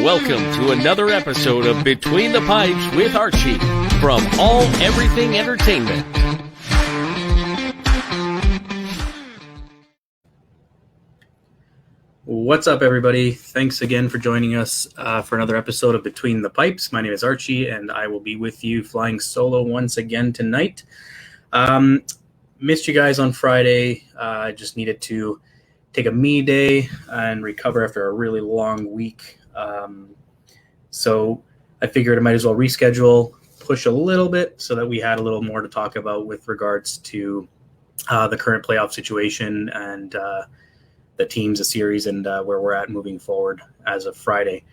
welcome to another episode of Between the Pipes with Archie from All Everything Entertainment. What's up, everybody? Thanks again for joining us for another episode of Between the Pipes. My name is Archie, and I will be with you flying solo once again tonight. Missed you guys on Friday. I just needed to take a me day and recover after a really long week. So I figured I might as well reschedule, push a little bit so that we had a little more to talk about with regards to the current playoff situation and the teams, the series, and where we're at moving forward as of Friday.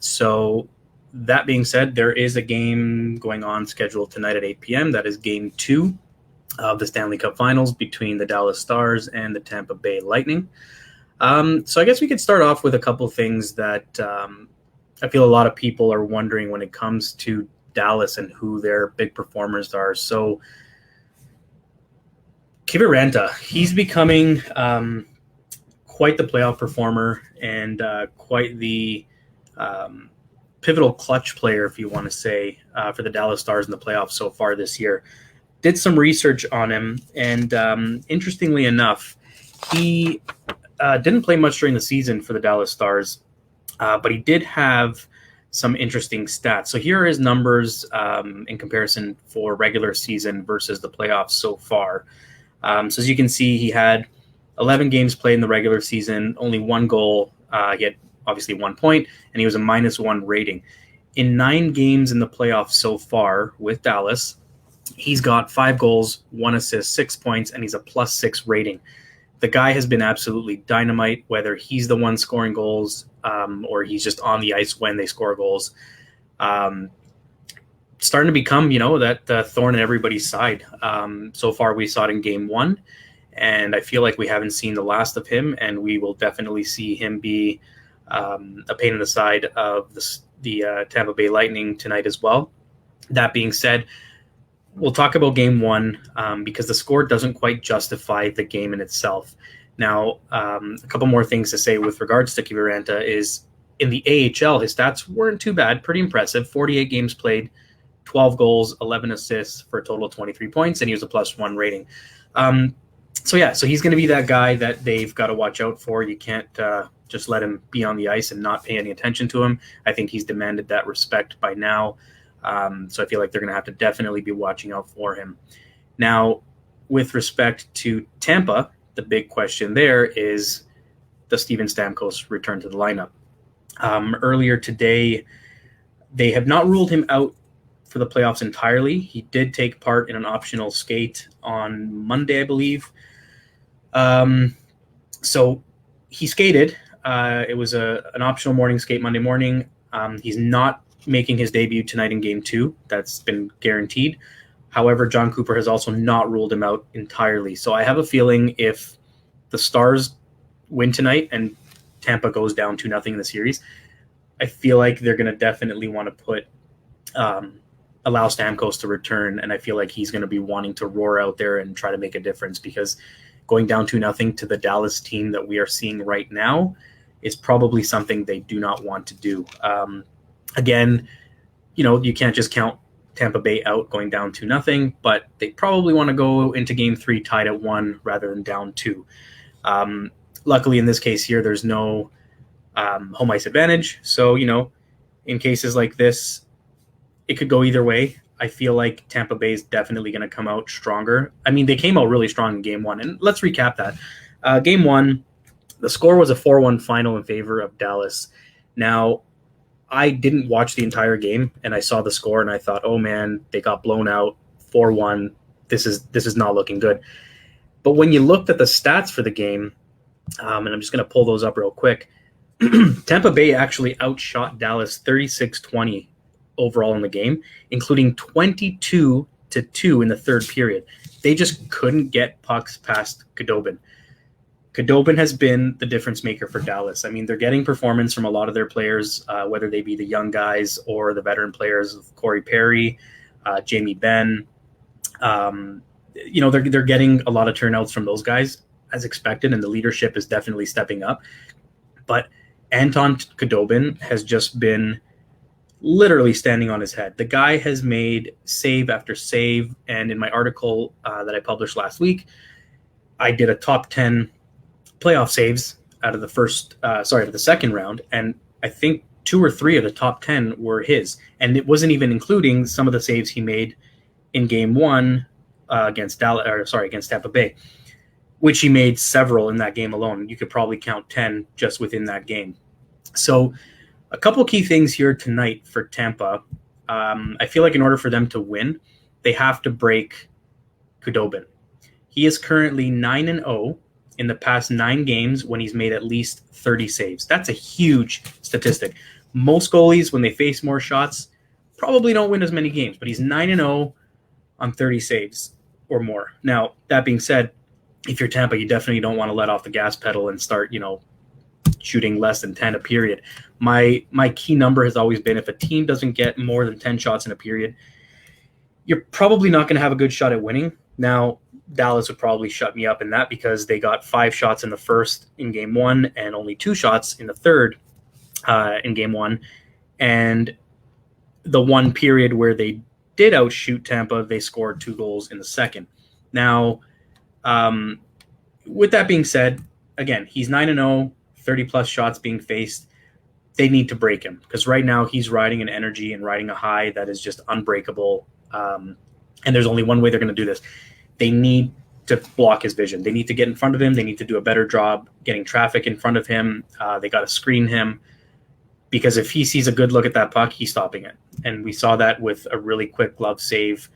So that being said, there is a game going on scheduled tonight at 8 p.m. That is Game 2 of the Stanley Cup Finals between the Dallas Stars and the Tampa Bay Lightning. So I guess we could start off with a couple things that I feel a lot of people are wondering when it comes to Dallas and who their big performers are. So Kiviranta, he's becoming quite the playoff performer and quite the pivotal clutch player, if you want to say, for the Dallas Stars in the playoffs so far this year. Did some research on him, and interestingly enough, he didn't play much during the season for the Dallas Stars, but he did have some interesting stats. So here are his numbers in comparison for regular season versus the playoffs so far. So as you can see, he had 11 games played in the regular season, only one goal. He had obviously 1 point, and he was a -1 rating. In 9 games in the playoffs so far with Dallas, he's got 5 goals, 1 assist, 6 points, and he's a +6 rating. The guy has been absolutely dynamite, whether he's the one scoring goals or he's just on the ice when they score goals. Starting to become, that thorn in everybody's side. So far, we saw it in Game 1, and I feel like we haven't seen the last of him, and we will definitely see him be a pain in the side of the Tampa Bay Lightning tonight as well. That being said, we'll talk about Game 1 because the score doesn't quite justify the game in itself. Now, a couple more things to say with regards to Kiviranta is in the AHL, his stats weren't too bad, pretty impressive. 48 games played, 12 goals, 11 assists for a total of 23 points, and he was a +1 rating. So he's going to be that guy that they've got to watch out for. You can't just let him be on the ice and not pay any attention to him. I think he's demanded that respect by now. So I feel like they're going to have to definitely be watching out for him. Now, with respect to Tampa, the big question there is, does Steven Stamkos return to the lineup? Earlier today, they have not ruled him out for the playoffs entirely. He did take part in an optional skate on Monday, I believe. So he skated. It was an optional morning skate Monday morning. He's not making his debut tonight in Game 2. That's been guaranteed. However, John Cooper has also not ruled him out entirely. So I have a feeling if the Stars win tonight and Tampa goes down 2-0 in the series, I feel like they're going to definitely want to allow Stamkos to return, and I feel like he's going to be wanting to roar out there and try to make a difference, because going down 2-0 to the Dallas team that we are seeing right now is probably something they do not want to do. Again, you can't just count Tampa Bay out going down 2-0, but they probably want to go into Game 3 tied at 1 rather than down 2. Luckily, in this case here, there's no home ice advantage. So, in cases like this, it could go either way. I feel like Tampa Bay is definitely going to come out stronger. I mean, they came out really strong in Game 1. And let's recap that. Game 1, the score was a 4-1 final in favor of Dallas. Now, I didn't watch the entire game, and I saw the score, and I thought, oh man, they got blown out 4-1. This is not looking good. But when you looked at the stats for the game, and I'm just going to pull those up real quick, Tampa Bay actually outshot Dallas 36-20 overall in the game, including 22-2 in the third period. They just couldn't get pucks past Khudobin. Khudobin has been the difference maker for Dallas. I mean, they're getting performance from a lot of their players, whether they be the young guys or the veteran players of Corey Perry, Jamie Benn. They're getting a lot of turnouts from those guys as expected, and the leadership is definitely stepping up. But Anton Khudobin has just been literally standing on his head. The guy has made save after save, and in my article that I published last week, I did a top 10 playoff saves out of the second round, and I think 2 or 3 of the top 10 were his, and it wasn't even including some of the saves he made in Game 1 against Tampa Bay, which he made several in that game alone. You could probably count 10 just within that game. So a couple key things here tonight for Tampa. I feel like in order for them to win, they have to break Khudobin. He is currently 9-0 in the past 9 games when he's made at least 30 saves. That's a huge statistic. Most goalies, when they face more shots, probably don't win as many games, but he's 9-0 on 30 saves or more. Now, that being said, if you're Tampa, you definitely don't want to let off the gas pedal and start, shooting less than 10 a period. My key number has always been if a team doesn't get more than 10 shots in a period, you're probably not going to have a good shot at winning. Now, Dallas would probably shut me up in that because they got 5 shots in the first in Game 1 and only 2 shots in the third in Game 1. And the one period where they did outshoot Tampa, they scored 2 goals in the second. Now, with that being said, again, he's 9-0, 30-plus shots being faced. They need to break him because right now he's riding an energy and riding a high that is just unbreakable. And there's only one way they're going to do this. They need to block his vision. They need to get in front of him. They need to do a better job getting traffic in front of him. They got to screen him because if he sees a good look at that puck, he's stopping it. And we saw that with a really quick glove save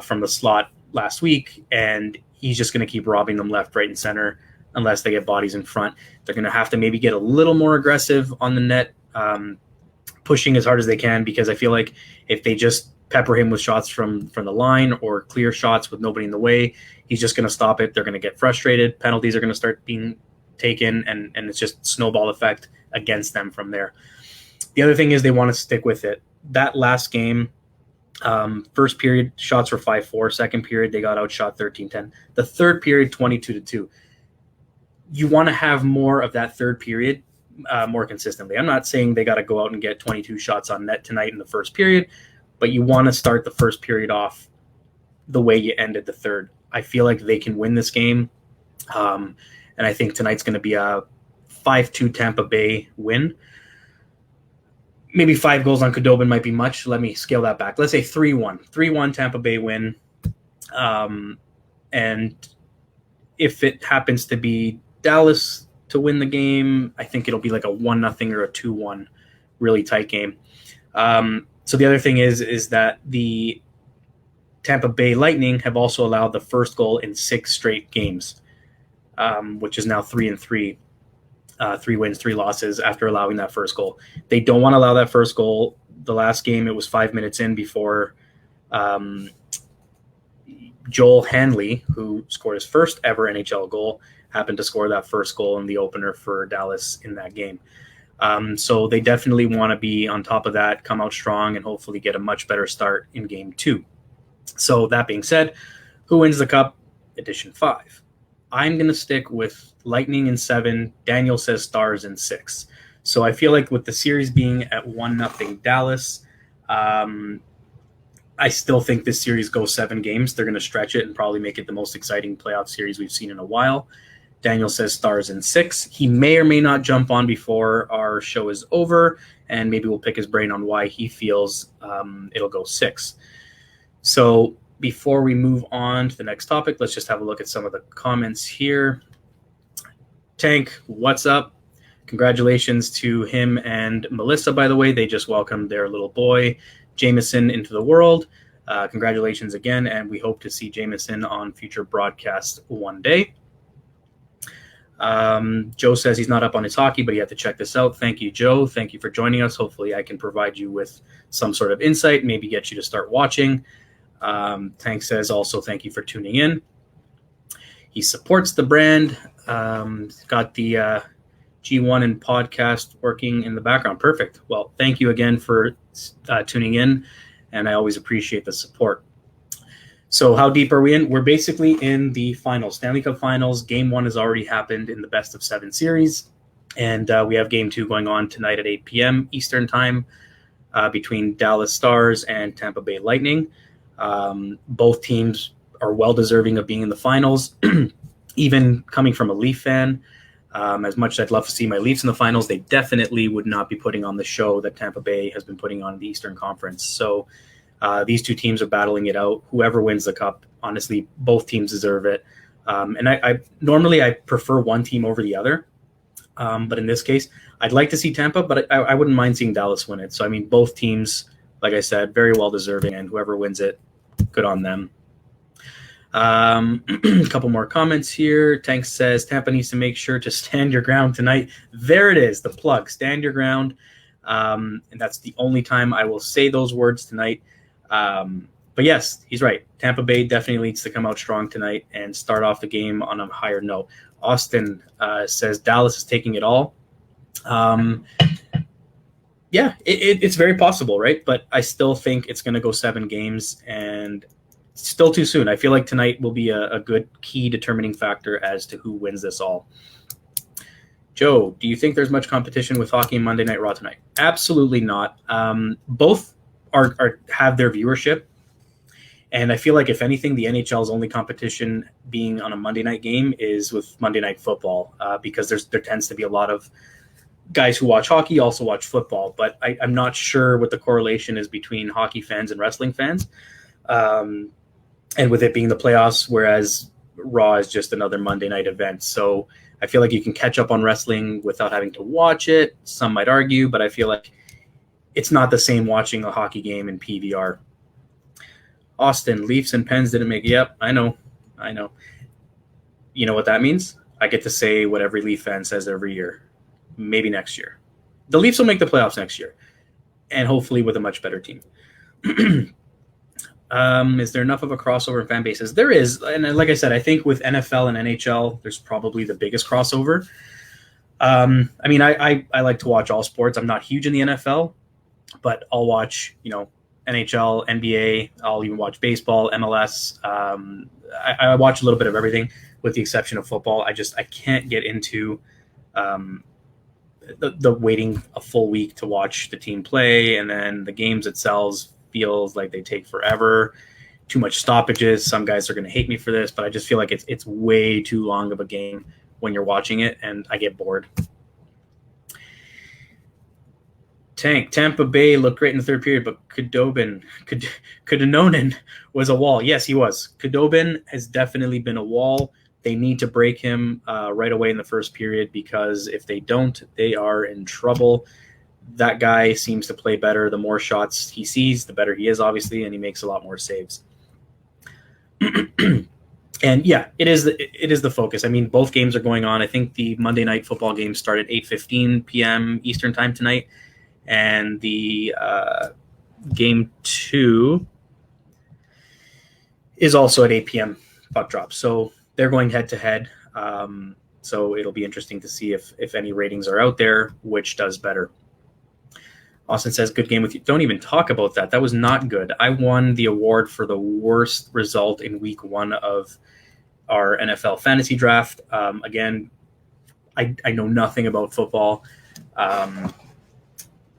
from the slot last week. And he's just going to keep robbing them left, right, and center unless they get bodies in front. They're going to have to maybe get a little more aggressive on the net, pushing as hard as they can, because I feel like if they just pepper him with shots from the line or clear shots with nobody in the way, he's just going to stop it. They're going to get frustrated. Penalties are going to start being taken, and it's just snowball effect against them from there. The other thing is they want to stick with it. That last game, first period, shots were 5-4. Second period, they got outshot 13-10. The third period, 22-2. You want to have more of that third period more consistently. I'm not saying they got to go out and get 22 shots on net tonight in the first period, but you want to start the first period off the way you ended the third. I feel like they can win this game, and I think tonight's going to be a 5-2 Tampa Bay win. Maybe 5 goals on Khudobin might be much. Let me scale that back. Let's say 3-1. 3-1 Tampa Bay win. And if it happens to be Dallas to win the game, I think it'll be like a 1-0 or a 2-1 really tight game. So the other thing is that the Tampa Bay Lightning have also allowed the first goal in 6 straight games, which is now 3-3. 3 wins, 3 losses after allowing that first goal. They don't want to allow that first goal. The last game, it was 5 minutes in before Joel Hanley, who scored his first ever NHL goal, happened to score that first goal in the opener for Dallas in that game. So they definitely want to be on top of that, come out strong, and hopefully get a much better start in Game 2. So that being said, who wins the Cup? Edition 5. I'm going to stick with Lightning in 7. Daniel says Stars in 6. So I feel like with the series being at 1-0 Dallas, I still think this series goes 7 games. They're going to stretch it and probably make it the most exciting playoff series we've seen in a while. Daniel says Stars in 6. He may or may not jump on before our show is over, and maybe we'll pick his brain on why he feels it'll go 6. So before we move on to the next topic, let's just have a look at some of the comments here. Tank, what's up? Congratulations to him and Melissa, by the way. They just welcomed their little boy, Jameson, into the world. Congratulations again, and we hope to see Jameson on future broadcasts one day. Joe says he's not up on his hockey, but he had to check this out. Thank you, Joe. Thank you for joining us. Hopefully I can provide you with some sort of insight, maybe get you to start watching. Tank says also thank you for tuning in. He supports the brand. Got the G1 and podcast working in the background. Perfect. Well, thank you again for tuning in, and I always appreciate the support. So how deep are we in? We're basically in the finals, Stanley Cup Finals. Game 1 has already happened in the best of 7 series. And we have game 2 going on tonight at 8 p.m. Eastern time between Dallas Stars and Tampa Bay Lightning. Both teams are well deserving of being in the finals. Even coming from a Leaf fan, as much as I'd love to see my Leafs in the finals, they definitely would not be putting on the show that Tampa Bay has been putting on in the Eastern Conference. So these two teams are battling it out. Whoever wins the cup, honestly, both teams deserve it. And I normally prefer one team over the other. But in this case, I'd like to see Tampa, but I wouldn't mind seeing Dallas win it. So, I mean, both teams, like I said, very well deserving, and whoever wins it, good on them. A couple more comments here. Tank says Tampa needs to make sure to stand your ground tonight. There it is, the plug, stand your ground. And that's the only time I will say those words tonight. But yes, he's right. Tampa Bay definitely needs to come out strong tonight and start off the game on a higher note. Austin says Dallas is taking it all. Yeah, it's very possible, right? But I still think it's going to go 7 games, and it's still too soon. I feel like tonight will be a good key determining factor as to who wins this all. Joe, do you think there's much competition with hockey and Monday Night Raw tonight? Absolutely not. Both have their viewership. And I feel like, if anything, the NHL's only competition being on a Monday night game is with Monday Night Football, because there tends to be a lot of guys who watch hockey also watch football. But I'm not sure what the correlation is between hockey fans and wrestling fans. And with it being the playoffs, whereas Raw is just another Monday night event. So I feel like you can catch up on wrestling without having to watch it. Some might argue, but I feel like it's not the same watching a hockey game in PVR. Austin, Leafs and Pens didn't make it. Yep, I know. You know what that means? I get to say what every Leaf fan says every year. Maybe next year. The Leafs will make the playoffs next year, and hopefully with a much better team. Is there enough of a crossover in fan bases? There is, and like I said, I think with NFL and NHL, there's probably the biggest crossover. I mean, I like to watch all sports. I'm not huge in the NFL, but I'll watch, NHL, NBA. I'll even watch baseball, MLS. I watch a little bit of everything, with the exception of football. I can't get into the waiting a full week to watch the team play, and then the games itself feels like they take forever. Too much stoppages. Some guys are going to hate me for this, but I just feel like it's way too long of a game when you're watching it, and I get bored. Tank, Tampa Bay looked great in the third period, but Khudobin was a wall. Yes, he was. Khudobin has definitely been a wall. They need to break him right away in the first period, because if they don't, they are in trouble. That guy seems to play better. The more shots he sees, the better he is, obviously, and he makes a lot more saves. And yeah, it is the focus. I mean, both games are going on. I think the Monday Night Football game started 8:15 p.m. Eastern time tonight. And the game 2 is also at 8 p.m. puck drop. So they're going head to head. So it'll be interesting to see if any ratings are out there, which does better. Austin says, good game with you. Don't even talk about that. That was not good. I won the award for the worst result in week 1 of our NFL fantasy draft. Again, I know nothing about football.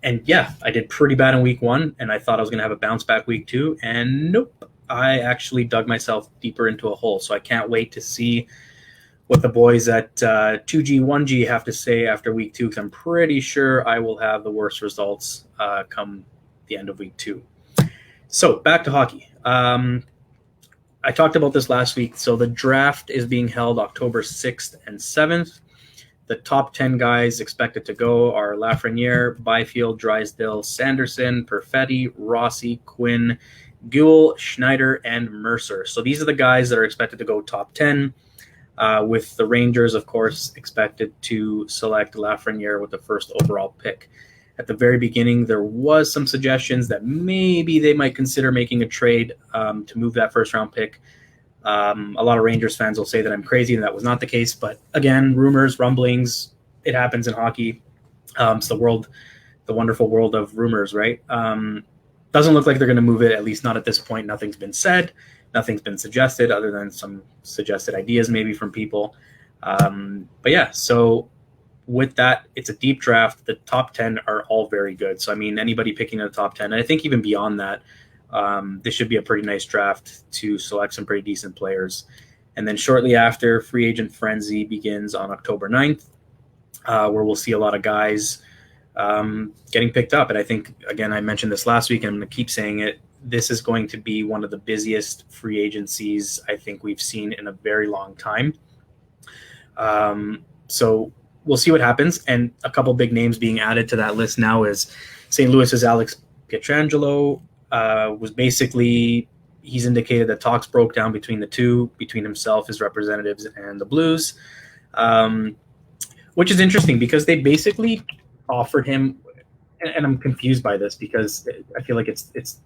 And yeah, I did pretty bad in week 1, and I thought I was going to have a bounce back week 2, and nope, I actually dug myself deeper into a hole. So I can't wait to see what the boys at 2G, 1G have to say after week 2, because I'm pretty sure I will have the worst results come the end of week 2. So back to hockey. I talked about this last week. So the draft is being held October 6th and 7th. The top 10 guys expected to go are Lafreniere, Byfield, Drysdale, Sanderson, Perfetti, Rossi, Quinn, Guhl, Schneider, and Mercer. So these are the guys that are expected to go top 10, with the Rangers, of course, expected to select Lafreniere with the first overall pick. At the very beginning, there was some suggestions that maybe they might consider making a trade to move that first-round pick. A lot of Rangers fans will say that I'm crazy, and that was not the case. But again, rumors, rumblings, it happens in hockey. It's the wonderful world of rumors, right? Doesn't look like they're going to move it, at least not at this point. Nothing's been said. Nothing's been suggested other than some suggested ideas maybe from people. But yeah, so with that, it's a deep draft. The top 10 are all very good. So, I mean, anybody picking in the top 10, and I think even beyond that, this should be a pretty nice draft to select some pretty decent players. And then shortly after, free agent frenzy begins on October 9th, where we'll see a lot of guys getting picked up. And I think, again, I mentioned this last week, and I'm going to keep saying it, this is going to be one of the busiest free agencies I think we've seen in a very long time. So we'll see what happens. And a couple big names being added to that list now is St. Louis's Alex Pietrangelo. Was basically, he's indicated that talks broke down between the two, between himself, his representatives, and the Blues, which is interesting because they basically offered him, and I'm confused by this because I feel like it's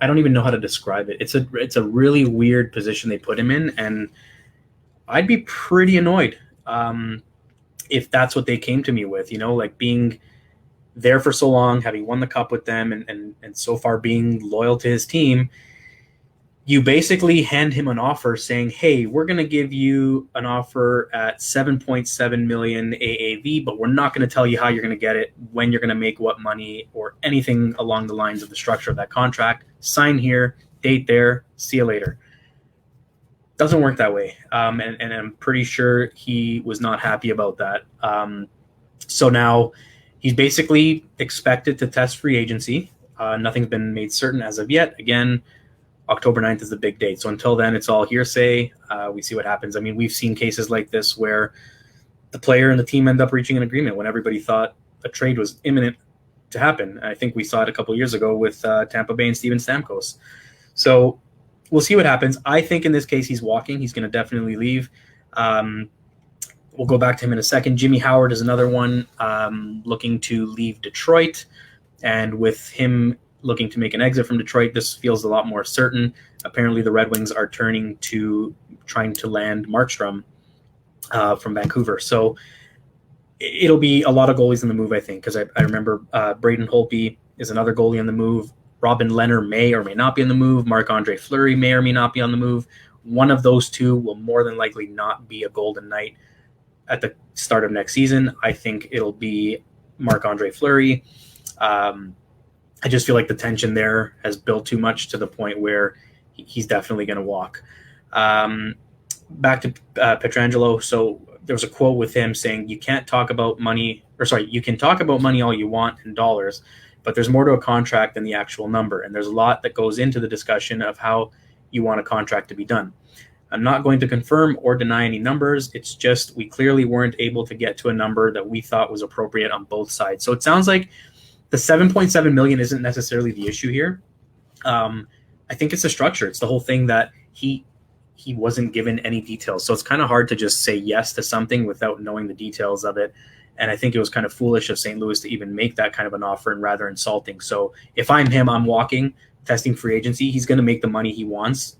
I don't even know how to describe it. It's a really weird position they put him in, and I'd be pretty annoyed if that's what they came to me with, like being there for so long, having won the cup with them, and so far being loyal to his team. You basically hand him an offer saying, hey, we're going to give you an offer at 7.7 million AAV, but we're not going to tell you how you're going to get it, when you're going to make what money, or anything along the lines of the structure of that contract. Sign here, date there, see you later. Doesn't work that way. And I'm pretty sure he was not happy about that. So now he's basically expected to test free agency. Nothing's been made certain as of yet. Again, October 9th is the big date. So until then, it's all hearsay. We see what happens. I mean, we've seen cases like this where the player and the team end up reaching an agreement when everybody thought a trade was imminent to happen. I think we saw it a couple of years ago with Tampa Bay and Steven Stamkos. So we'll see what happens. I think in this case, he's walking. He's going to definitely leave. We'll go back to him in a second. Jimmy Howard is another one looking to leave Detroit. And with him looking to make an exit from Detroit, this feels a lot more certain. Apparently, the Red Wings are turning to trying to land Markstrom from Vancouver. So it'll be a lot of goalies in the move, I think, because I remember Braden Holtby is another goalie on the move. Robin Lehner may or may not be on the move. Marc-Andre Fleury may or may not be on the move. One of those two will more than likely not be a Golden Knight at the start of next season. I think it'll be Marc-Andre Fleury. I just feel like the tension there has built too much to the point where he's definitely going to walk. Back to Pietrangelo. So there was a quote with him saying, you can talk about money all you want in dollars, but there's more to a contract than the actual number. And there's a lot that goes into the discussion of how you want a contract to be done. I'm not going to confirm or deny any numbers. It's just we clearly weren't able to get to a number that we thought was appropriate on both sides. So it sounds like the 7.7 million isn't necessarily the issue here. I think it's the structure. It's the whole thing that he wasn't given any details. So it's kind of hard to just say yes to something without knowing the details of it. And I think it was kind of foolish of St. Louis to even make that kind of an offer and rather insulting. So if I'm him, I'm walking, testing free agency. He's going to make the money he wants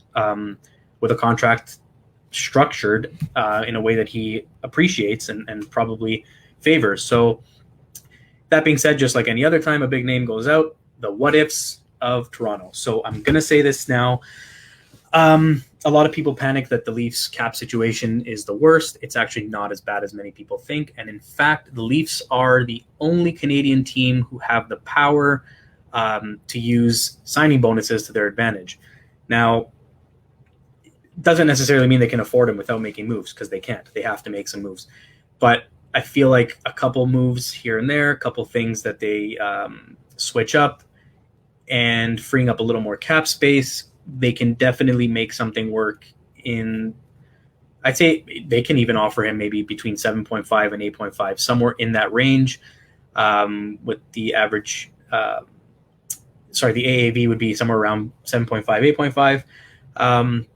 with a contract structured in a way that he appreciates and probably favors. So that being said, just like any other time a big name goes out, the what ifs of Toronto. So I'm going to say this now. A lot of people panic that the Leafs cap situation is the worst. It's actually not as bad as many people think. And in fact, the Leafs are the only Canadian team who have the power to use signing bonuses to their advantage. Now, it doesn't necessarily mean they can afford them without making moves, because they can't. They have to make some moves. But I feel like a couple moves here and there, a couple things that they switch up and freeing up a little more cap space, they can definitely make something work in, I'd say they can even offer him maybe between 7.5 and 8.5, somewhere in that range, with the average, the AAV would be somewhere around 7.5, 8.5,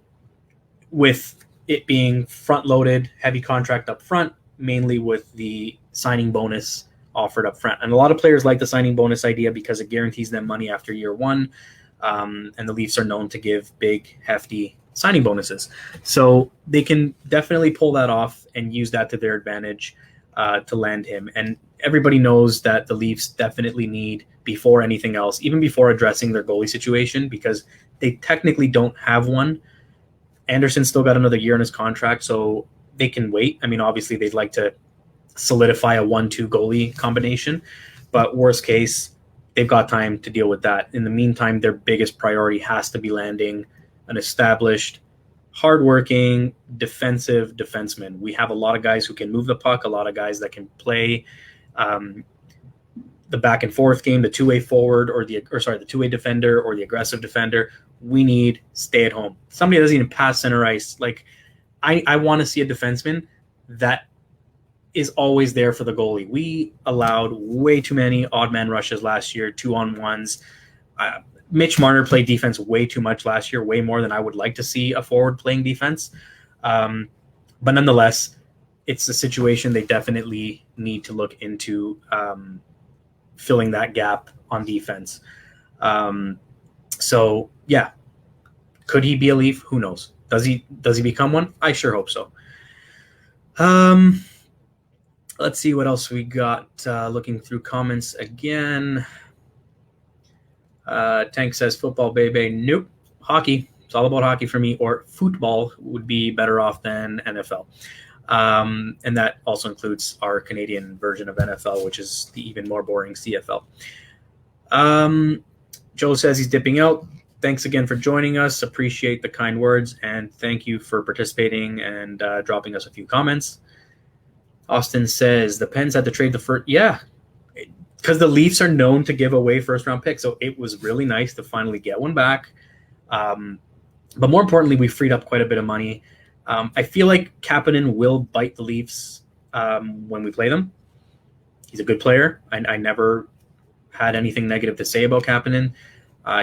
with it being front-loaded, heavy contract up front, mainly with the signing bonus offered up front. And a lot of players like the signing bonus idea because it guarantees them money after year one. And the Leafs are known to give big, hefty signing bonuses. So they can definitely pull that off and use that to their advantage to land him. And everybody knows that the Leafs definitely need, before anything else, even before addressing their goalie situation, because they technically don't have one. Anderson's still got another year in his contract, so they can wait. I mean, obviously they'd like to solidify a 1-2 goalie combination. But worst case, they've got time to deal with that. In the meantime, their biggest priority has to be landing an established, hardworking, defensive defenseman. We have a lot of guys who can move the puck, a lot of guys that can play the back and forth game, the two-way forward, the two-way defender or the aggressive defender. We need stay at home. Somebody that doesn't even pass center ice. Like, I want to see a defenseman that is always there for the goalie. We allowed way too many odd man rushes last year, 2-on-1s. Mitch Marner played defense way too much last year, way more than I would like to see a forward playing defense. But nonetheless, it's a situation they definitely need to look into filling that gap on defense. So yeah, could he be a Leaf? Who knows? Does he become one? I sure hope so. Let's see what else we got. Looking through comments again. Tank says football, baby. Nope. Hockey. It's all about hockey for me. Or football would be better off than NFL. And that also includes our Canadian version of NFL, which is the even more boring CFL. Joe says he's dipping out. Thanks again for joining us. Appreciate the kind words, and thank you for participating and dropping us a few comments. Austin says the Pens had to trade the first. Yeah, because the Leafs are known to give away first-round picks, so it was really nice to finally get one back. But more importantly, we freed up quite a bit of money. I feel like Kapanen will bite the Leafs when we play them. He's a good player. I never had anything negative to say about Kapanen.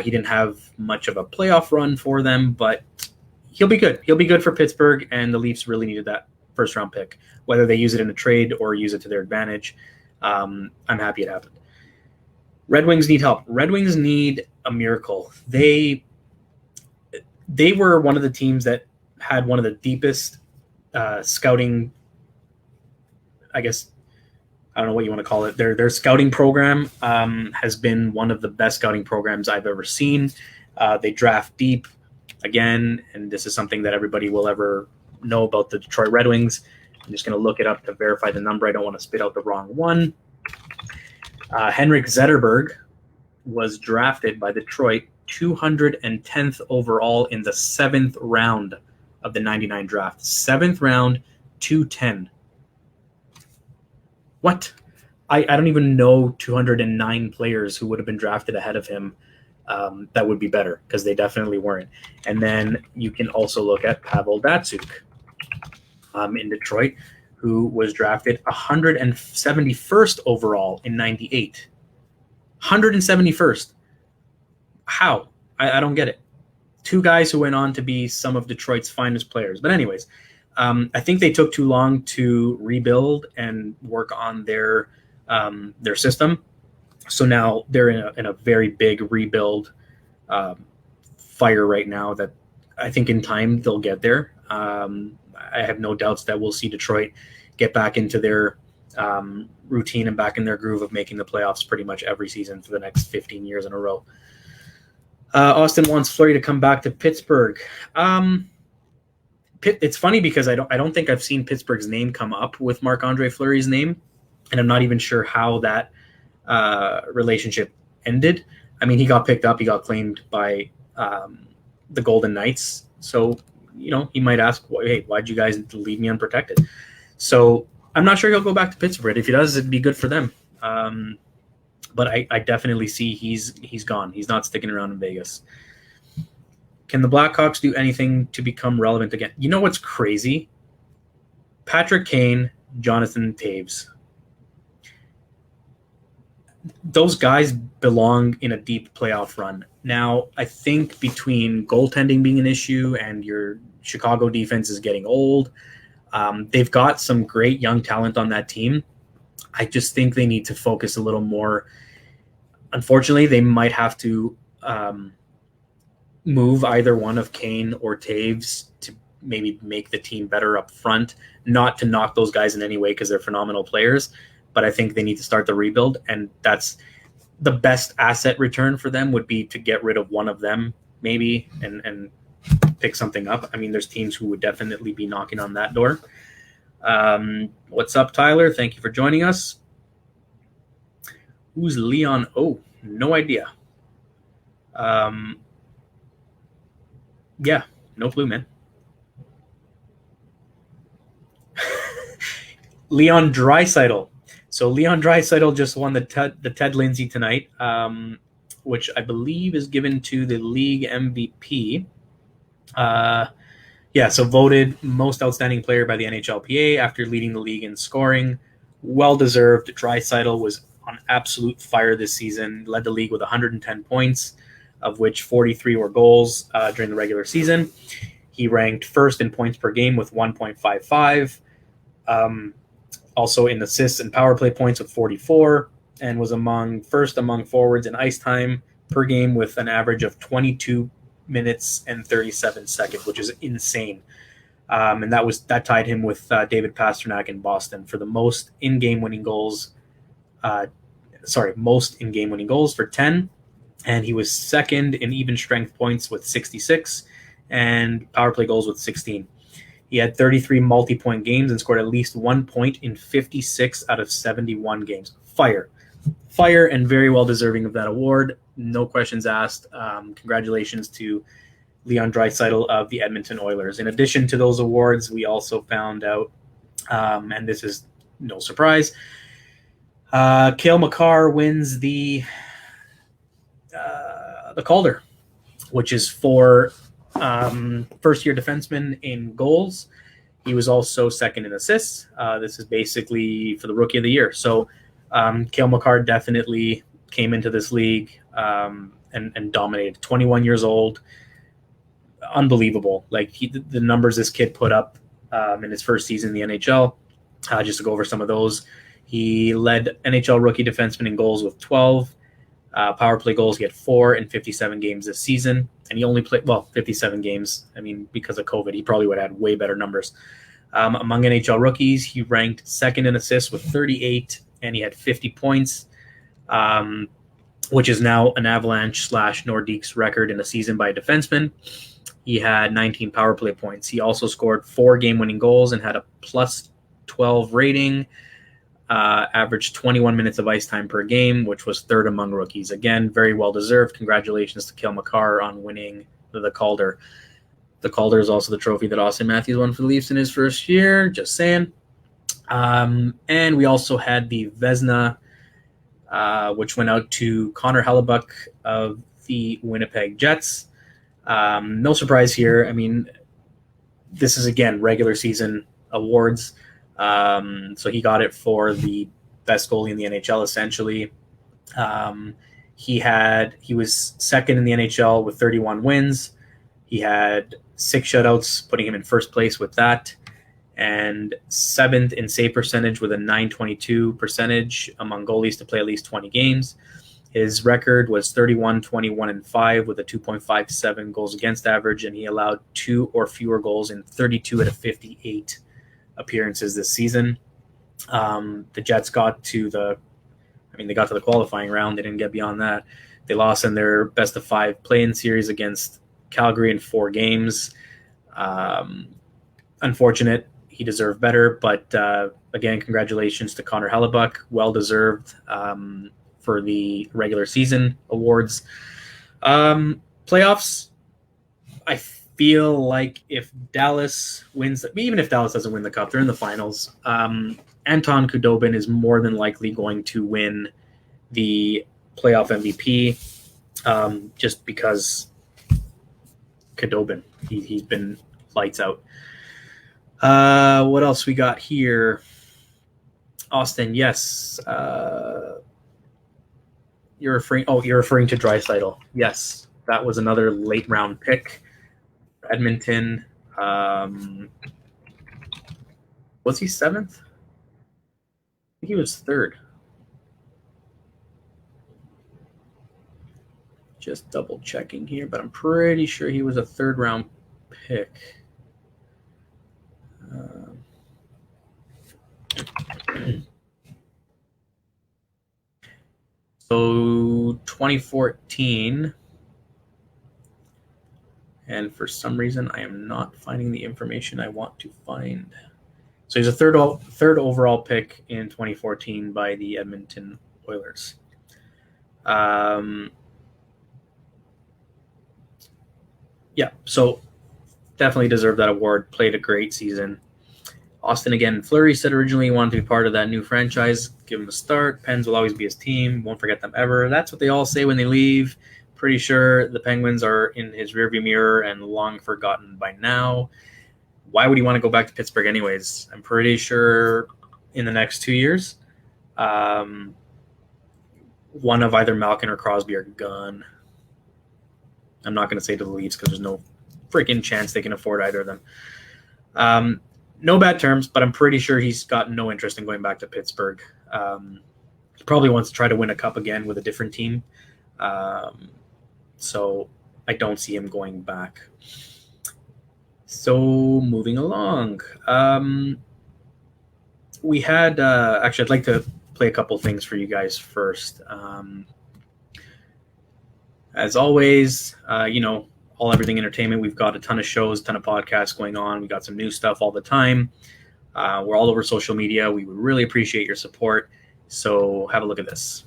He didn't have much of a playoff run for them, but he'll be good. He'll be good for Pittsburgh, and the Leafs really needed that first-round pick. Whether they use it in a trade or use it to their advantage, I'm happy it happened. Red Wings need help. Red Wings need a miracle. They were one of the teams that had one of the deepest scouting, I guess, I don't know what you want to call it. Their scouting program has been one of the best scouting programs I've ever seen. They draft deep, again, and this is something that everybody will ever know about the Detroit Red Wings. I'm just going to look it up to verify the number. I don't want to spit out the wrong one. Henrik Zetterberg was drafted by Detroit 210th overall in the 7th round of the 99 draft. 7th round, 210. What? I don't even know 209 players who would have been drafted ahead of him that would be better, because they definitely weren't. And then you can also look at Pavel Datsyuk in Detroit, who was drafted 171st overall in 98. 171st. How? I don't get it. Two guys who went on to be some of Detroit's finest players. But anyways, I think they took too long to rebuild and work on their system. So now they're in a very big rebuild fire right now that I think in time they'll get there. I have no doubts that we'll see Detroit get back into their routine and back in their groove of making the playoffs pretty much every season for the next 15 years in a row. Austin wants Fleury to come back to Pittsburgh. It's funny because I don't think I've seen Pittsburgh's name come up with Marc-Andre Fleury's name, and I'm not even sure how that relationship ended. I mean, he got picked up, he got claimed by the Golden Knights, so he might ask, hey, why'd you guys leave me unprotected? So I'm not sure he'll go back to Pittsburgh. If he does, it'd be good for them. But I definitely see he's gone. He's not sticking around in Vegas. Can the Blackhawks do anything to become relevant again? You know what's crazy? Patrick Kane, Jonathan Toews. Those guys belong in a deep playoff run. Now, I think between goaltending being an issue and your Chicago defense is getting old, they've got some great young talent on that team. I just think they need to focus a little more. Unfortunately, they might have to move either one of Kane or Toews to maybe make the team better up front, not to knock those guys in any way because they're phenomenal players, but I think they need to start the rebuild, and that's the best asset return for them would be to get rid of one of them maybe and pick something up. I mean, there's teams who would definitely be knocking on that door. What's up, Tyler? Thank you for joining us. Who's Leon? Oh, no idea. Yeah, no clue, man. Leon Draisaitl. So Leon Draisaitl just won the Ted Lindsay tonight, which I believe is given to the league MVP. So voted most outstanding player by the NHLPA after leading the league in scoring. Well deserved. Draisaitl was on absolute fire this season. Led the league with 110 points, of which 43 were goals during the regular season. He ranked first in points per game with 1.55. Also in assists and power play points with 44, and was first among forwards in ice time per game with an average of 22 minutes and 37 seconds, which is insane. And that tied him with David Pastrnak in Boston for the most in-game winning goals. Most in-game winning goals for 10, and he was second in even strength points with 66, and power play goals with 16. He had 33 multi-point games and scored at least 1 point in 56 out of 71 games. Fire, and very well deserving of that award. No questions asked. Congratulations to Leon Draisaitl of the Edmonton Oilers. In addition to those awards, we also found out, and this is no surprise, Cale Makar wins the Calder, which is for first-year defenseman in goals. He was also second in assists. This is basically for the Rookie of the Year. So Cale Makar definitely came into this league and dominated. 21 years old. Unbelievable. Like the numbers this kid put up in his first season in the NHL. Just to go over some of those. He led NHL rookie defenseman in goals with 12. Power play goals, he had 4 in 57 games this season. And he only played, 57 games. I mean, because of COVID, he probably would have had way better numbers. Among NHL rookies, he ranked second in assists with 38, and he had 50 points, which is now an Avalanche/Nordiques record in a season by a defenseman. He had 19 power play points. He also scored 4 game-winning goals and had a plus 12 rating. Averaged 21 minutes of ice time per game, which was third among rookies. Again, very well deserved. Congratulations to Cale Makar on winning the Calder. The Calder is also the trophy that Austin Matthews won for the Leafs in his first year. Just saying. And we also had the Vezina, which went out to Connor Hellebuyck of the Winnipeg Jets. No surprise here. I mean, this is, again, regular season awards. So he got it for the best goalie in the NHL, essentially. He was second in the NHL with 31 wins. He had 6 shutouts, putting him in first place with that, and 7th in save percentage with a .922 percentage among goalies to play at least 20 games. His record was 31, 21, and 5 with a 2.57 goals against average, and he allowed 2 or fewer goals in 32 out of 58 appearances this season. The Jets got to the qualifying round. They didn't get beyond that. They lost in their best of 5 play-in series against Calgary in 4 games. Unfortunate. He deserved better, but again, congratulations to Connor Hellebuyck. Well deserved for the regular season awards. Playoffs, I feel like if Dallas wins, even if Dallas doesn't win the cup, they're in the finals. Anton Khudobin is more than likely going to win the playoff MVP, just because Khudobin, he's been lights out. What else we got here? Austin, yes. You're referring to Draisaitl. Yes, that was another late round pick. Edmonton. Was he 7th? I think he was 3rd. Just double checking here, but I'm pretty sure he was a 3rd round pick. So 2014, and for some reason I am not finding the information I want to find. So he's a third overall pick in 2014 by the Edmonton Oilers. Yeah, so definitely deserved that award. Played a great season. Austin again. Fleury said originally he wanted to be part of that new franchise. Give him a start. Pens will always be his team. Won't forget them ever. That's what they all say when they leave. Pretty sure the Penguins are in his rearview mirror and long forgotten by now. Why would he want to go back to Pittsburgh anyways? I'm pretty sure in the next 2 years, one of either Malkin or Crosby are gone. I'm not going to say to the Leafs because there's no freaking chance they can afford either of them. No bad terms, but I'm pretty sure he's got no interest in going back to Pittsburgh. He probably wants to try to win a cup again with a different team. So I don't see him going back. So moving along. We had, actually, I'd like to play a couple things for you guys first. As always, All Everything Entertainment, we've got a ton of shows, ton of podcasts going on. We got some new stuff all the time. We're all over social media. We would really appreciate your support. So have a look at this.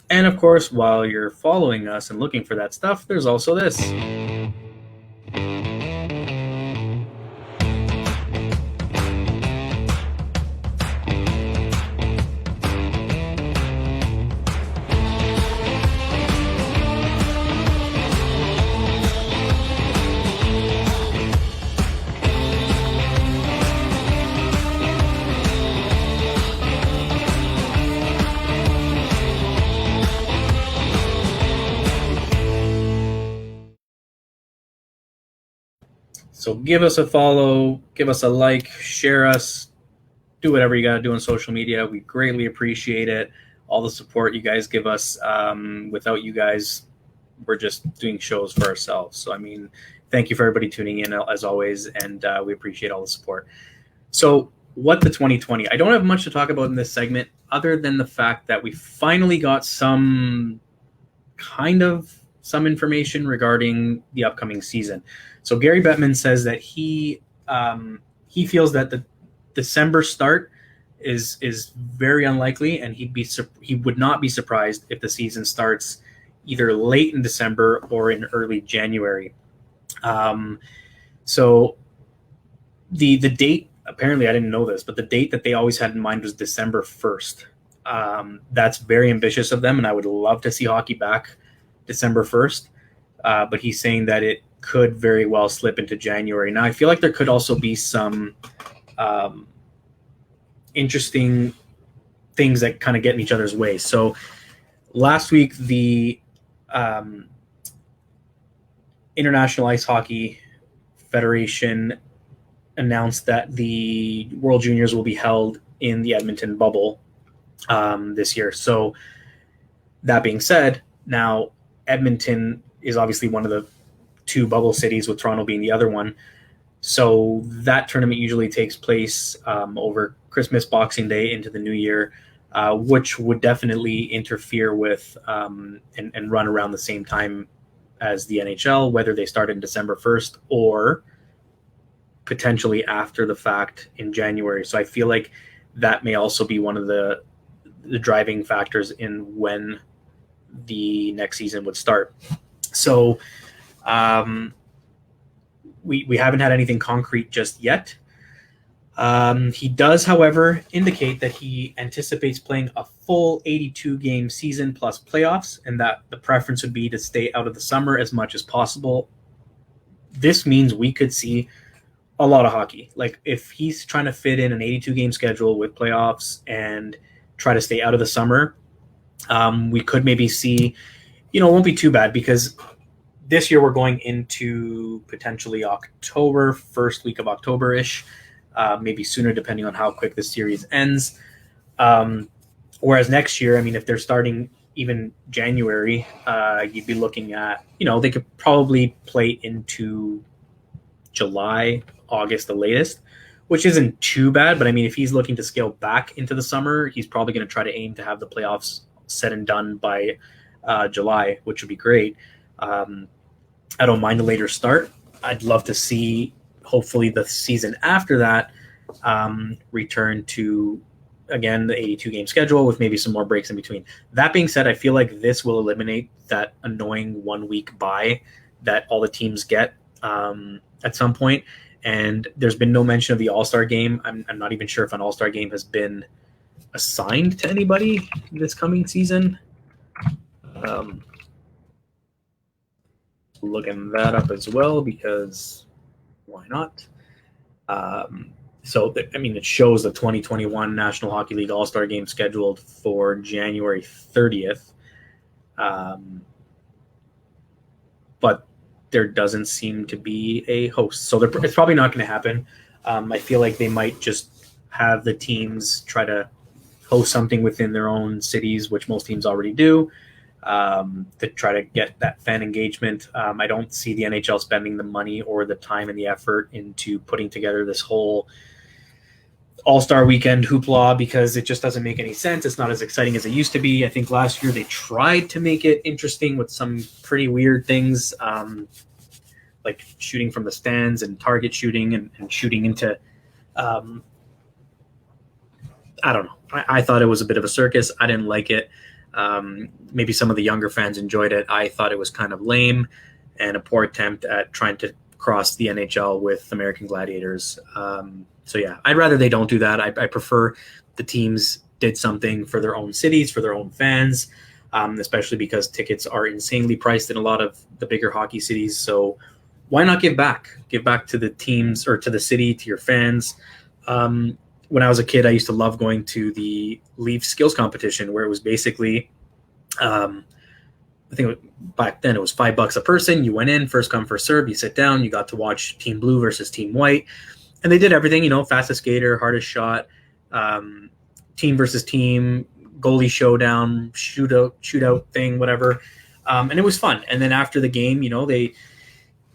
And of course, while you're following us and looking for that stuff, there's also this. So give us a follow, give us a like, share us, do whatever you got to do on social media. We greatly appreciate it. All the support you guys give us. Without you guys, we're just doing shows for ourselves. So, thank you for everybody tuning in as always, and we appreciate all the support. So what the 2020? I don't have much to talk about in this segment other than the fact that we finally got some information regarding the upcoming season. So Gary Bettman says that he feels that the December start is very unlikely, and he would not be surprised if the season starts either late in December or in early January. So the date, apparently I didn't know this, but the date that they always had in mind was December 1st. That's very ambitious of them, and I would love to see hockey back December 1st. But he's saying that it could very well slip into January. Now, I feel like there could also be some interesting things that kind of get in each other's way. So last week, the International Ice Hockey Federation announced that the World Juniors will be held in the Edmonton bubble this year. So that being said, now Edmonton is obviously one of the two bubble cities, with Toronto being the other one. So that tournament usually takes place over Christmas, Boxing Day into the new year, which would definitely interfere with and run around the same time as the NHL, whether they start in December 1st or potentially after the fact in January. So I feel like that may also be one of the driving factors in when the next season would start. So we haven't had anything concrete just yet. He does, however, indicate that he anticipates playing a full 82-game season plus playoffs, and that the preference would be to stay out of the summer as much as possible. this means we could see a lot of hockey. Like if he's trying to fit in an 82 game schedule with playoffs and try to stay out of the summer, we could maybe see, it won't be too bad because this year we're going into potentially October, first week of October-ish, maybe sooner depending on how quick the series ends. Whereas next year, I mean, if they're starting even January, you'd be looking at, they could probably play into July, August, the latest, which isn't too bad. But I mean, if he's looking to scale back into the summer, he's probably going to try to aim to have the playoffs said and done by July, which would be great. I don't mind the later start. I'd love to see, hopefully, the season after that return to, again, the 82 game schedule with maybe some more breaks in between. That being said, I feel like this will eliminate that annoying 1 week bye that all the teams get at some point. And there's been no mention of the All-Star game. I'm not even sure if an All-Star game has been assigned to anybody this coming season. Looking that up as well because why not? It shows the 2021 National Hockey League All-Star Game scheduled for January 30th. But there doesn't seem to be a host. So it's probably not going to happen. I feel like they might just have the teams try to host something within their own cities, which most teams already do, to try to get that fan engagement. I don't see the NHL spending the money or the time and the effort into putting together this whole All-Star Weekend hoopla because it just doesn't make any sense. It's not as exciting as it used to be. I think last year they tried to make it interesting with some pretty weird things, like shooting from the stands and target shooting and shooting into I don't know. I thought it was a bit of a circus. I didn't like it. Maybe some of the younger fans enjoyed it. I thought it was kind of lame and a poor attempt at trying to cross the NHL with American Gladiators. So yeah, I'd rather they don't do that. I prefer the teams did something for their own cities, for their own fans, especially because tickets are insanely priced in a lot of the bigger hockey cities. So why not give back? Give back to the teams or to the city, to your fans. When I was a kid, I used to love going to the Leaf skills competition where it was basically, I think back then it was $5 a person. You went in, first come, first serve, you sit down, you got to watch Team Blue versus Team White. And they did everything, fastest skater, hardest shot, team versus team, goalie showdown, shootout thing, whatever. And it was fun. And then after the game, they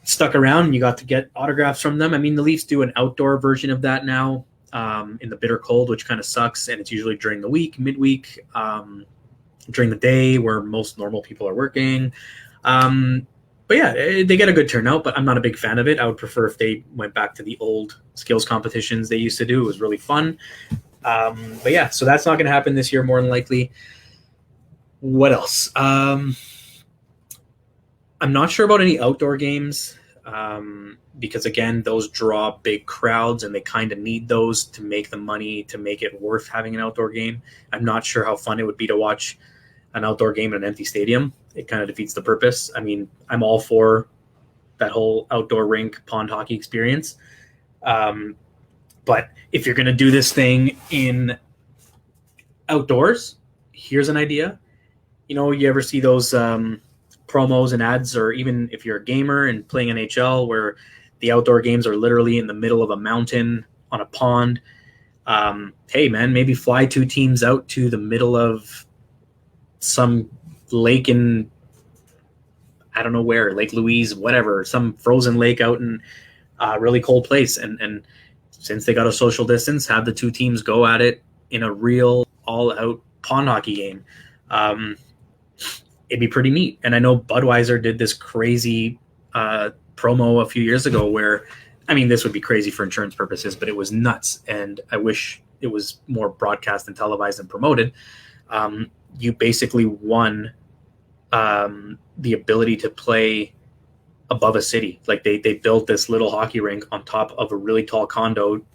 stuck around and you got to get autographs from them. I mean, the Leafs do an outdoor version of that now. In the bitter cold, which kind of sucks, and it's usually during the week, midweek, during the day where most normal people are working. But yeah, they get a good turnout, but I'm not a big fan of it. I would prefer if they went back to the old skills competitions they used to do. It was really fun. But yeah, so that's not going to happen this year, more than likely. What else? I'm not sure about any outdoor games. Because again, those draw big crowds and they kind of need those to make the money to make it worth having an outdoor game. I'm not sure how fun it would be to watch an outdoor game in an empty stadium. It kind of defeats the purpose. I mean, I'm all for that whole outdoor rink pond hockey experience. But if you're going to do this thing in outdoors, here's an idea. You ever see those promos and ads, or even if you're a gamer and playing NHL where the outdoor games are literally in the middle of a mountain on a pond. Hey man, maybe fly two teams out to the middle of some lake in, I don't know where, Lake Louise, whatever, some frozen lake out in a really cold place. And since they got a social distance, have the two teams go at it in a real all out pond hockey game. It'd be pretty neat. And I know Budweiser did this crazy promo a few years ago where, I mean, this would be crazy for insurance purposes, but it was nuts. And I wish it was more broadcast and televised and promoted. You basically won the ability to play above a city. Like they built this little hockey rink on top of a really tall condo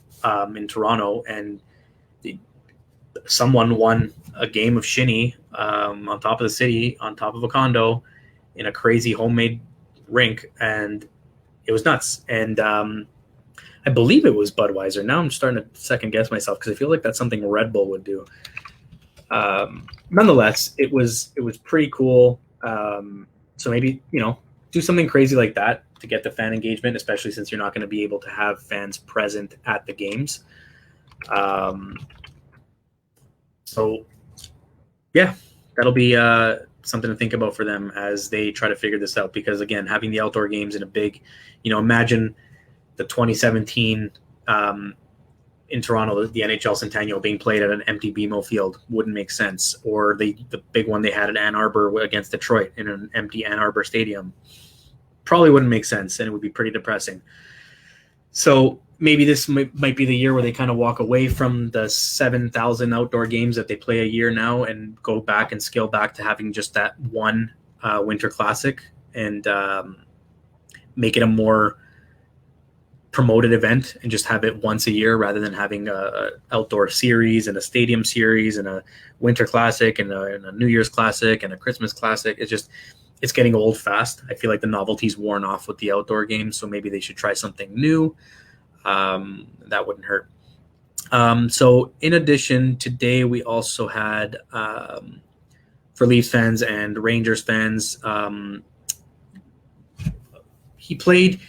in Toronto, and someone won a game of shinny on top of the city, on top of a condo, in a crazy homemade rink. And It was nuts. And I believe it was Budweiser. Now I'm starting to second guess myself because I feel like that's something Red Bull would do. Nonetheless, it was pretty cool. So maybe, do something crazy like that to get the fan engagement, especially since you're not going to be able to have fans present at the games. So yeah, that'll be something to think about for them as they try to figure this out. Because again, having the outdoor games in a big, imagine the 2017 in Toronto, the NHL Centennial being played at an empty BMO field wouldn't make sense. Or the big one they had in Ann Arbor against Detroit in an empty Ann Arbor stadium probably wouldn't make sense, and it would be pretty depressing. So maybe this might be the year where they kind of walk away from the 7,000 outdoor games that they play a year now and go back and scale back to having just that one Winter Classic and make it a more promoted event and just have it once a year rather than having a outdoor series and a stadium series and a Winter Classic and a New Year's Classic and a Christmas Classic. It's getting old fast. I feel like the novelty's worn off with the outdoor games, so maybe they should try something new. That wouldn't hurt. So in addition, today we also had, for Leafs fans and Rangers fans, he played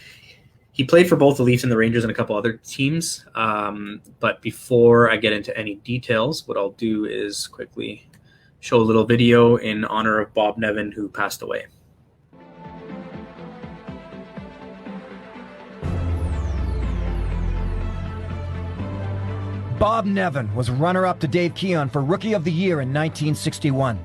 for both the Leafs and the Rangers and a couple other teams. But before I get into any details, what I'll do is quickly show a little video in honor of Bob Nevin, who passed away. Bob Nevin was runner-up to Dave Keon for Rookie of the Year in 1961.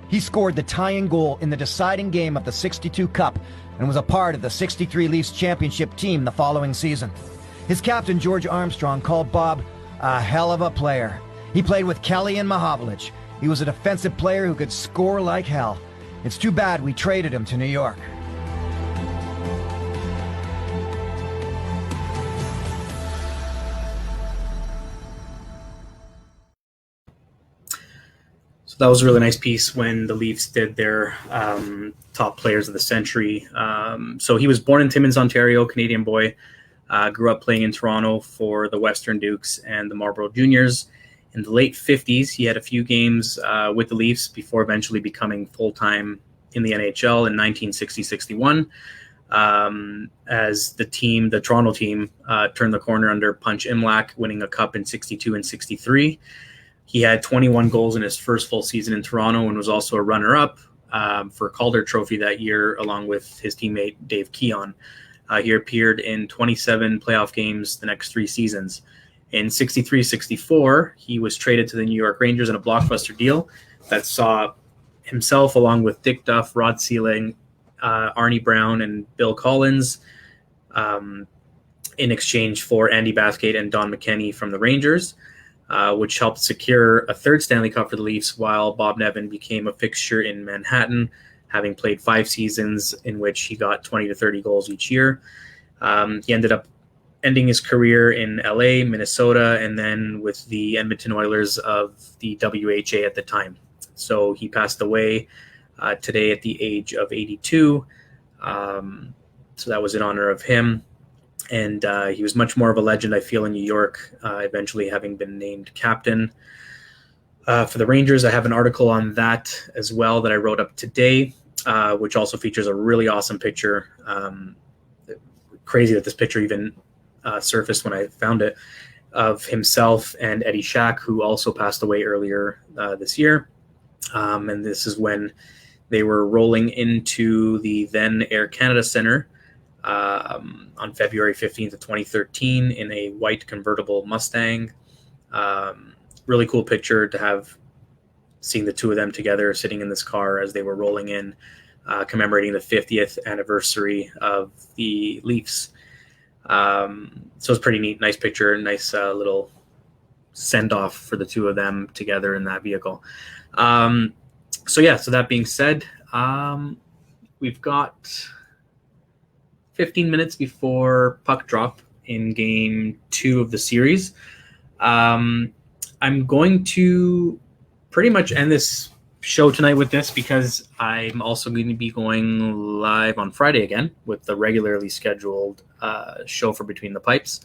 He scored the tying goal in the deciding game of the 62 Cup and was a part of the 63 Leafs championship team the following season. His captain, George Armstrong, called Bob a hell of a player. He played with Kelly and Mahovlich. He was a defensive player who could score like hell. It's too bad we traded him to New York. So that was a really nice piece when the Leafs did their top players of the century. So he was born in Timmins, Ontario, Canadian boy. Grew up playing in Toronto for the Western Dukes and the Marlborough Juniors. In the late 50s, he had a few games with the Leafs before eventually becoming full-time in the NHL in 1960-61 as the Toronto team, turned the corner under Punch Imlach, winning a cup in 62 and 63. He had 21 goals in his first full season in Toronto and was also a runner-up for Calder Trophy that year, along with his teammate Dave Keon. He appeared in 27 playoff games the next 3 seasons. In 63-64, he was traded to the New York Rangers in a blockbuster deal that saw himself, along with Dick Duff, Rod Sealing, Arnie Brown, and Bill Collins, in exchange for Andy Bathgate and Don McKenney from the Rangers, which helped secure a third Stanley Cup for the Leafs, while Bob Nevin became a fixture in Manhattan, having played 5 seasons in which he got 20 to 30 goals each year. He ended up ending his career in LA, Minnesota, and then with the Edmonton Oilers of the WHA at the time. So he passed away today at the age of 82. So that was in honor of him. And he was much more of a legend, I feel, in New York, eventually having been named captain. For the Rangers, I have an article on that as well that I wrote up today, which also features a really awesome picture. Crazy that this picture even surfaced when I found it, of himself and Eddie Shack, who also passed away earlier this year. And this is when they were rolling into the then Air Canada Centre on February 15th of 2013 in a white convertible Mustang. Really cool picture to have, seeing the two of them together sitting in this car as they were rolling in, commemorating the 50th anniversary of the Leafs. So it's pretty neat. Nice picture, nice little send-off for the two of them together in that vehicle. So that being said, we've got 15 minutes before puck drop in game 2 of the series. I'm going to pretty much end this show tonight with this, because I'm also going to be going live on Friday again with the regularly scheduled show for Between the Pipes.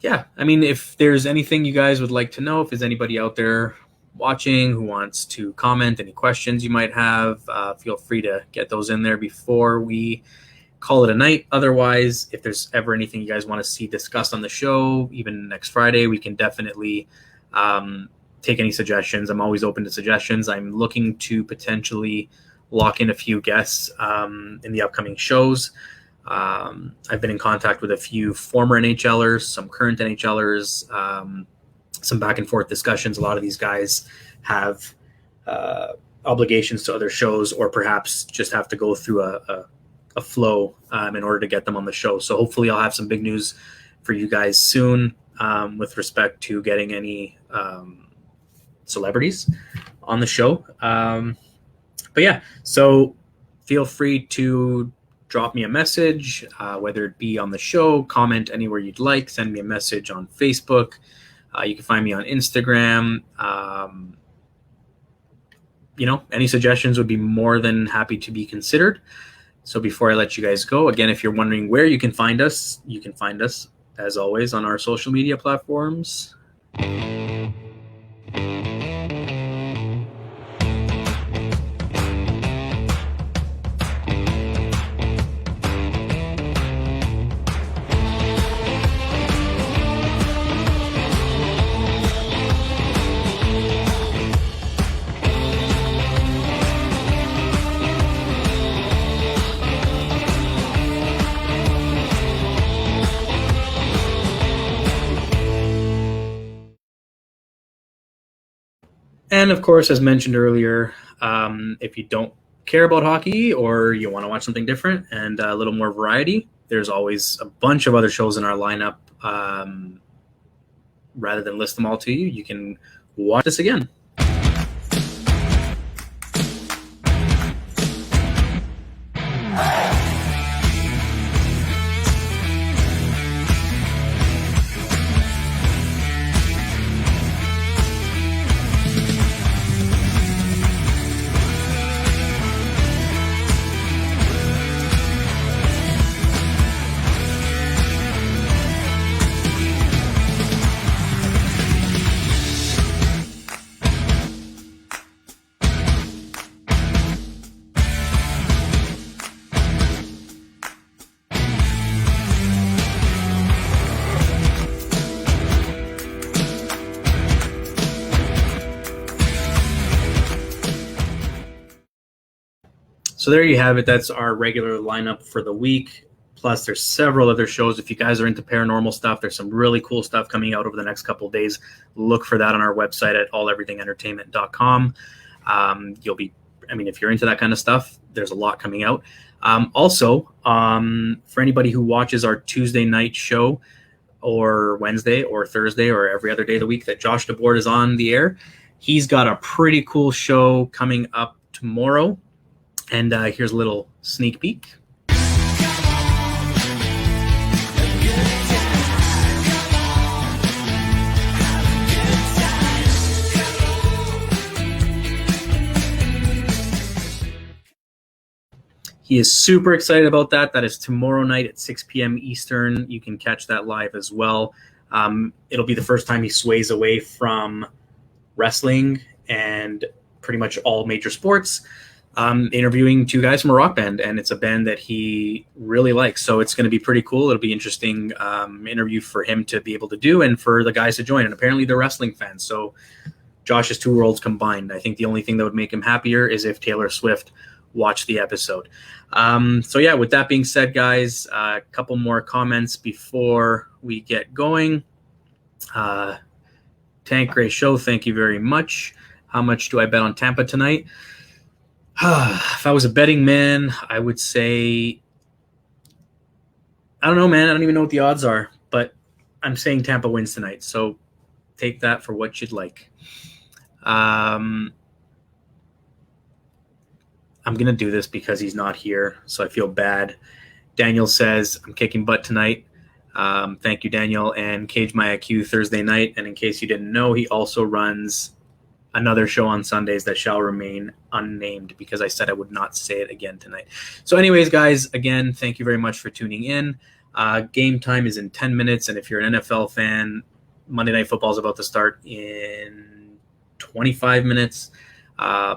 Yeah, I mean, if there's anything you guys would like to know, if there's anybody out there watching who wants to comment, any questions you might have, feel free to get those in there before we call it a night. Otherwise, if there's ever anything you guys want to see discussed on the show, even next Friday, we can definitely take any suggestions. I'm always open to suggestions. I'm looking to potentially lock in a few guests in the upcoming shows. I've been in contact with a few former NHLers, some current NHLers, some back and forth discussions. A lot of these guys have obligations to other shows, or perhaps just have to go through a flow in order to get them on the show. So hopefully I'll have some big news for you guys soon with respect to getting any celebrities on the show. But yeah, so feel free to drop me a message, whether it be on the show, comment anywhere you'd like, send me a message on Facebook. You can find me on Instagram. Any suggestions would be more than happy to be considered. So before I let you guys go, again, if you're wondering where you can find us, as always, on our social media platforms. And of course, as mentioned earlier, if you don't care about hockey or you want to watch something different and a little more variety, there's always a bunch of other shows in our lineup. Rather than list them all to you, you can watch this again. So there you have it. That's our regular lineup for the week. Plus, there's several other shows. If you guys are into paranormal stuff, there's some really cool stuff coming out over the next couple of days. Look for that on our website at alleverythingentertainment.com. If you're into that kind of stuff, there's a lot coming out. Also, for anybody who watches our Tuesday night show or Wednesday or Thursday or every other day of the week that Josh DeBoard is on the air, he's got a pretty cool show coming up tomorrow. And here's a little sneak peek. He is super excited about that. That is tomorrow night at 6 p.m. Eastern. You can catch that live as well. It'll be the first time he sways away from wrestling and pretty much all major sports. Interviewing two guys from a rock band, and it's a band that he really likes. So it's going to be pretty cool. It'll be interesting interview for him to be able to do and for the guys to join. And apparently they're wrestling fans. So Josh's two worlds combined. I think the only thing that would make him happier is if Taylor Swift watched the episode. With that being said, guys, a couple more comments before we get going. Tank Gray Show, thank you very much. How much do I bet on Tampa tonight? If I was a betting man, I would say, I don't know, man. I don't even know what the odds are, but I'm saying Tampa wins tonight. So take that for what you'd like. I'm going to do this because he's not here, so I feel bad. Daniel says, I'm kicking butt tonight. Thank you, Daniel. And Cage My IQ Thursday night. And in case you didn't know, he also runs another show on Sundays that shall remain unnamed because I said I would not say it again tonight. So anyways, guys, again, thank you very much for tuning in. Game time is in 10 minutes, and if you're an NFL fan, Monday Night Football is about to start in 25 minutes.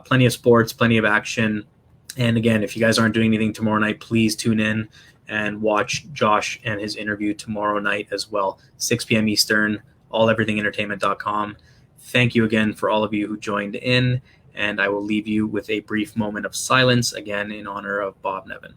Plenty of sports, plenty of action. And again, if you guys aren't doing anything tomorrow night, please tune in and watch Josh and his interview tomorrow night as well. 6 p.m. Eastern, alleverythingentertainment.com. Thank you again for all of you who joined in, and I will leave you with a brief moment of silence again in honor of Bob Nevin.